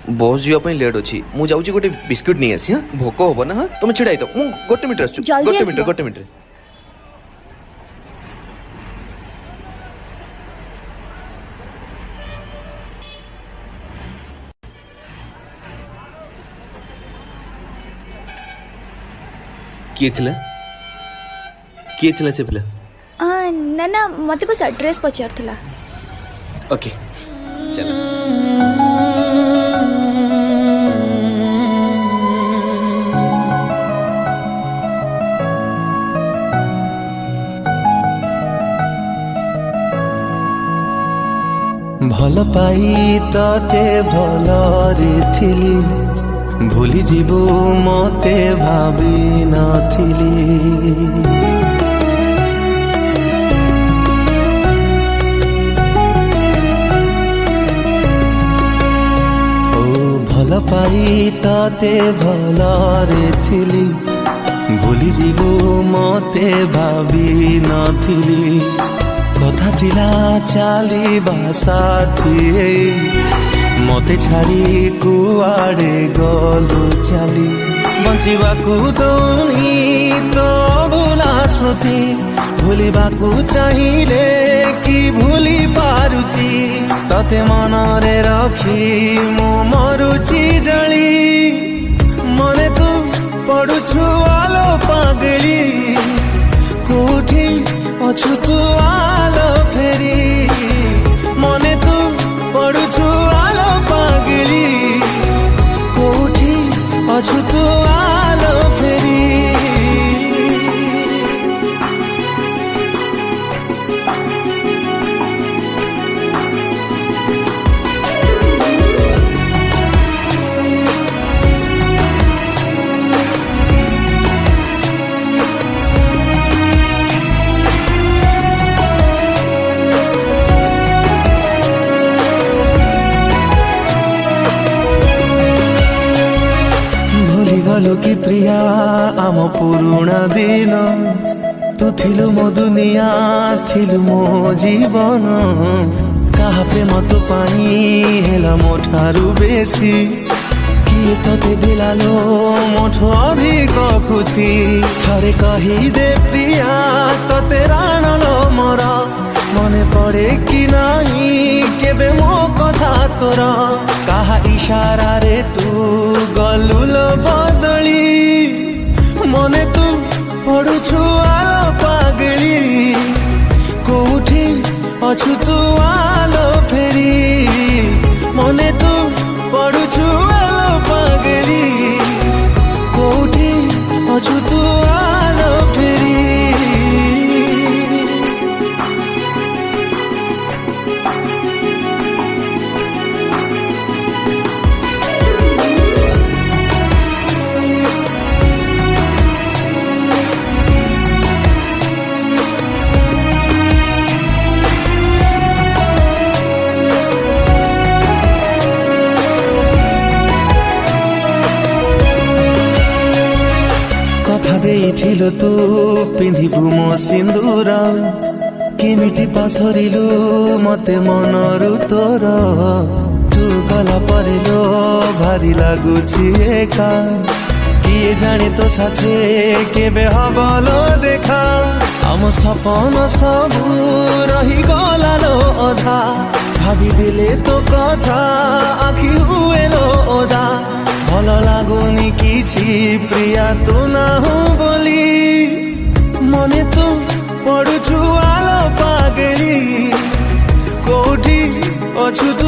बस जीवा लेट अच्छी मुझे जाऊँ गोटे बिस्कुट नहीं आसी हाँ भोक हम ना हाँ तुम छिड़ा तो मुझे गोटे मिनट आसु गोटे मिनट किए से पिला ना ना मत बस एड्रेस पचार ओके चल भल पाई तते भलरे थिली भूली जीवु मते भावी नथिली भल पाई तते भलरे थिली भूली जीवु मते भावी नथिली कथा थिला चलिबा साथी मते छाड़ी कुआड़े गलु चली बंचिबाकू दौनी तो भूला स्मृति भूलिबाकू चाहिए कि भूली पारुची तते मनरे रखी मो मरुची जली मने तू पड़ुछु आलो पागली कोठी अछु तू आलो फेरी मने तू पड़ुछु आलो पागली कोठी अछु तू आलो फेरी की प्रिया आम पुरुणा दिन तू थिलु मो दुनिया थिलु मो जीवन कहा प्रेम तू पाई हेला मोठारु बेसी किए तते दिलालो मोठो अधिक खुशी थरे कही दे प्रिया तते राणलो मोर मने पड़े कि नहीं केबे मो कथा तोर कहा इशारा रे तू गलुल बदली मने तू पड़ुछु आलो पागली कोठी अछु तू आलो फेरी मने तू पड़ुछु आलो पागली कोठी अछु तू आलो फेरी देइथिलो तू पिंधिबु मो सिंदूर केमिति पासरिलु मते मनरु तोर तू गला परिलो भारी लागुछि एका किए जाने तो साथे केबे हबलो देखा आम सपन सबु रही गलालो अधा भाभी दिले तो कथा आखि हुएलो ओदा भल लागुनी किछि प्रिया तू ना हो बोली मने तू पड़ुछु आलो पागली कोठी अछु तू